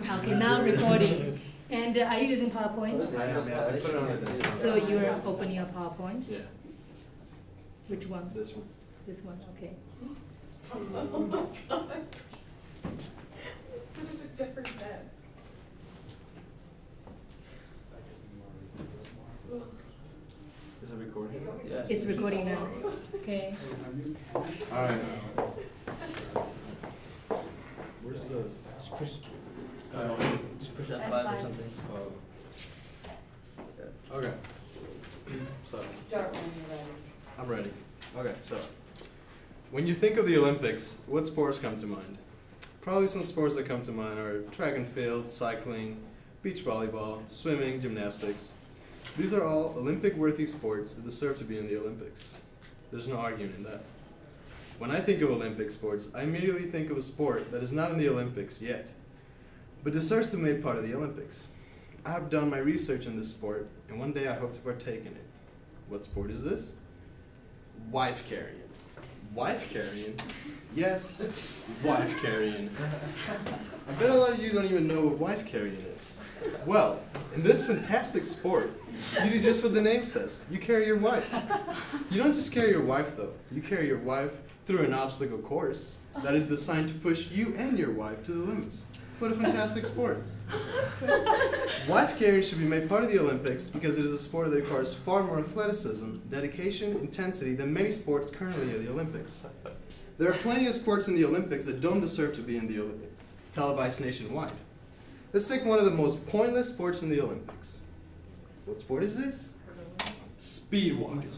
Okay, now recording. And are you using PowerPoint? I put it on the desktop. So you're opening your PowerPoint? Yeah. Which one? This one. This one, okay. Different desk. Is it recording? Yeah. It's recording now. Okay. Alright. Where's the... Just push F5 or something. Okay. So, Start when you're ready. I'm ready. Okay, so. When you think of the Olympics, what sports come to mind? Probably some sports that come to mind are track and field, cycling, beach volleyball, swimming, gymnastics. These are all Olympic-worthy sports that deserve to be in the Olympics. There's no arguing in that. When I think of Olympic sports, I immediately think of a sport that is not in the Olympics yet, but deserves to be made part of the Olympics. I have done my research in this sport, and one day I hope to partake in it. What sport is this? Wife carrying. Wife carrying? Yes, wife carrying. I bet a lot of you don't even know what wife carrying is. Well, in this fantastic sport, you do just what the name says. You carry your wife. You don't just carry your wife, though. You carry your wife through an obstacle course that is designed to push you and your wife to the limits. What a fantastic sport. Wife carrying should be made part of the Olympics because it is a sport that requires far more athleticism, dedication, intensity than many sports currently in the Olympics. There are plenty of sports in the Olympics that don't deserve to be in the televised nationwide. Let's take one of the most pointless sports in the Olympics. What sport is this? Speed walking.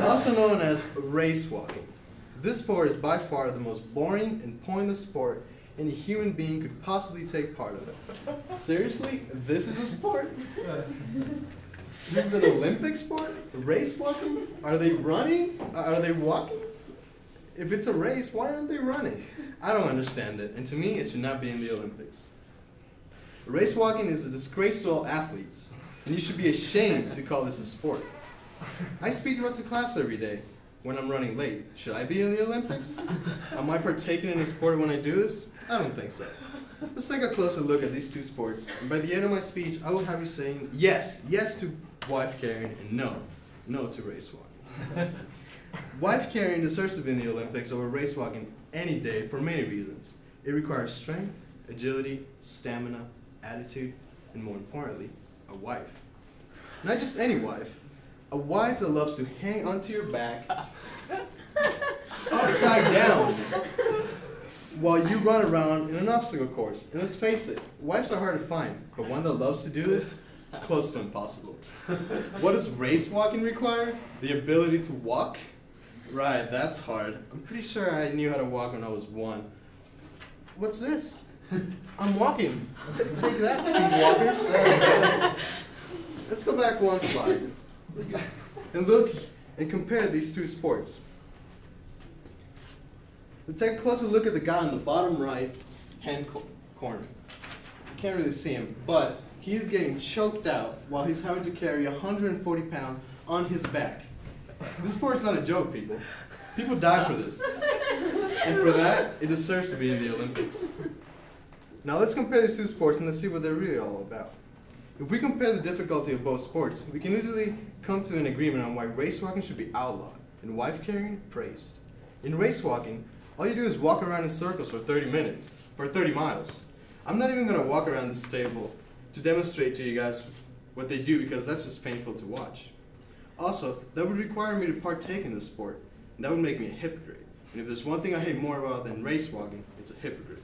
Also known as race walking. This sport is by far the most boring and pointless sport any human being could possibly take part of. Seriously? This is a sport? This is an Olympic sport? Race walking? Are they running? Are they walking? If it's a race, why aren't they running? I don't understand it, and to me, it should not be in the Olympics. Race walking is a disgrace to all athletes, and you should be ashamed to call this a sport. I speed run to class every day when I'm running late. Should I be in the Olympics? Am I partaking in a sport when I do this? I don't think so. Let's take a closer look at these two sports, and by the end of my speech, I will have you saying yes, yes to wife carrying, and no, no to race walking. Wife carrying deserves to be in the Olympics over race walking any day for many reasons. It requires strength, agility, stamina, attitude, and more importantly, a wife. Not just any wife, a wife that loves to hang onto your back upside down while you run around in an obstacle course. And let's face it, wives are hard to find, but one that loves to do this, close to impossible. What does race walking require? The ability to walk? Right, that's hard. I'm pretty sure I knew how to walk when I was 1. What's this? I'm walking. Take that, speed walkers. Let's go back one slide and look and compare these two sports. Let's take a closer look at the guy in the bottom right hand corner. You can't really see him, but he's getting choked out while he's having to carry 140 pounds on his back. This sport's not a joke, people. People die for this. And for that, it deserves to be in the Olympics. Now let's compare these two sports and let's see what they're really all about. If we compare the difficulty of both sports, we can easily come to an agreement on why race walking should be outlawed and wife carrying praised. In race walking, all you do is walk around in circles for 30 miles. I'm not even going to walk around this table to demonstrate to you guys what they do because that's just painful to watch. Also, that would require me to partake in this sport, and that would make me a hypocrite. And if there's one thing I hate more about than race walking, it's a hypocrite.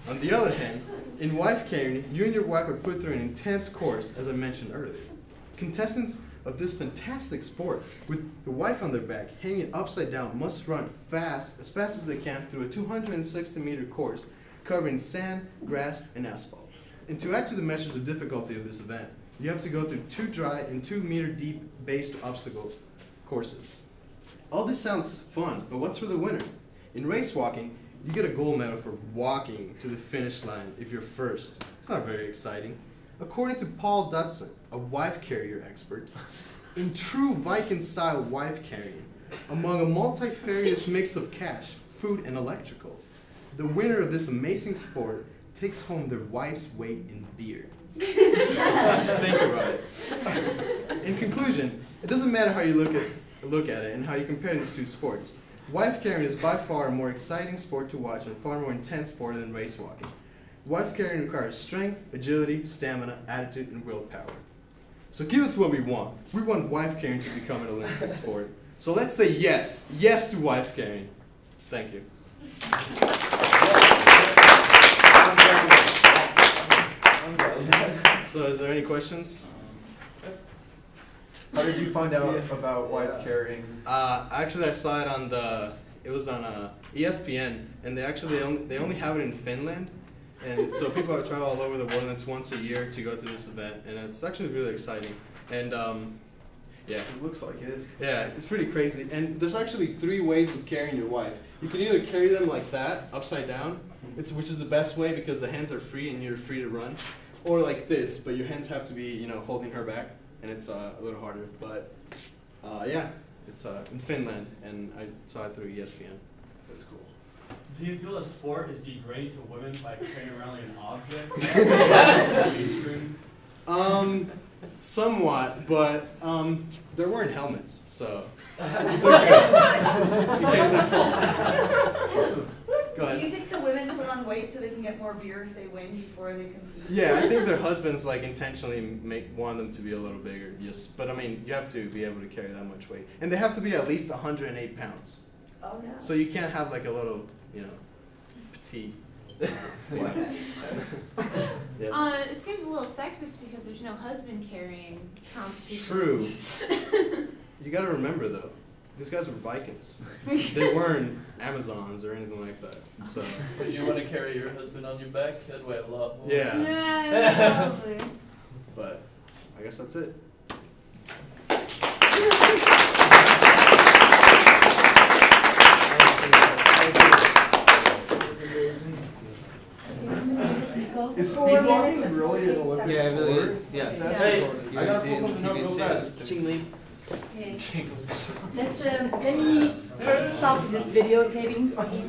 On the other hand, in wife carrying, you and your wife are put through an intense course, as I mentioned earlier. Contestants of this fantastic sport, with the wife on their back hanging upside down, must run as fast as they can through a 260-meter course covering sand, grass, and asphalt. And to add to the measures of difficulty of this event, you have to go through 2 dry and 2-meter deep based obstacle courses. All this sounds fun, but what's for the winner? In race walking, you get a gold medal for walking to the finish line if you're first. It's not very exciting. According to Paul Dudson, a wife carrier expert, in true Viking-style wife carrying, among a multifarious mix of cash, food, and electrical, the winner of this amazing sport takes home their wife's weight in beer. Think about it. In conclusion, it doesn't matter how you look at it and how you compare these two sports. Wife carrying is by far a more exciting sport to watch and far more intense sport than race walking. Wife carrying requires strength, agility, stamina, attitude, and willpower. So give us what we want. We want wife carrying to become an Olympic sport. So let's say yes. Yes to wife carrying. Thank you. So is there any questions? How did you find out about wife carrying? Actually, I saw it on it was on ESPN, and they only have it in Finland. And so people travel all over the world, and it's once a year to go to this event, and it's actually really exciting. And yeah. It looks like it. Yeah, it's pretty crazy. And there's actually 3 ways of carrying your wife. You can either carry them like that, upside down, which is the best way because the hands are free and you're free to run, or like this, but your hands have to be, holding her back, and it's a little harder. But yeah, it's in Finland, and I saw it through ESPN. It's cool. Do you feel a sport is degrading to women by carrying around like an object? Somewhat, but they're wearing helmets, so they're good. In case they fall. Go ahead. Do you think the women put on weight so they can get more beer if they win before they compete? Yeah, I think their husbands intentionally want them to be a little bigger. But I mean, you have to be able to carry that much weight, and they have to be at least 108 pounds. Oh no. So you can't have like a little, petite. Yes. It seems a little sexist because there's no husband carrying competition. True. You got to remember though, these guys were Vikings. They weren't Amazons or anything like that. So. Would you want to carry your husband on your back? That'd weigh a lot more. Yeah. Yeah, probably. But I guess that's it. Is 4 speedwalking minutes and really an 48 Olympic Yeah, it really sport? is. Yeah. That's Hey, recorded. I gotta pull something up real fast. Chingly. Okay. Let's let me first stop this videotaping for you.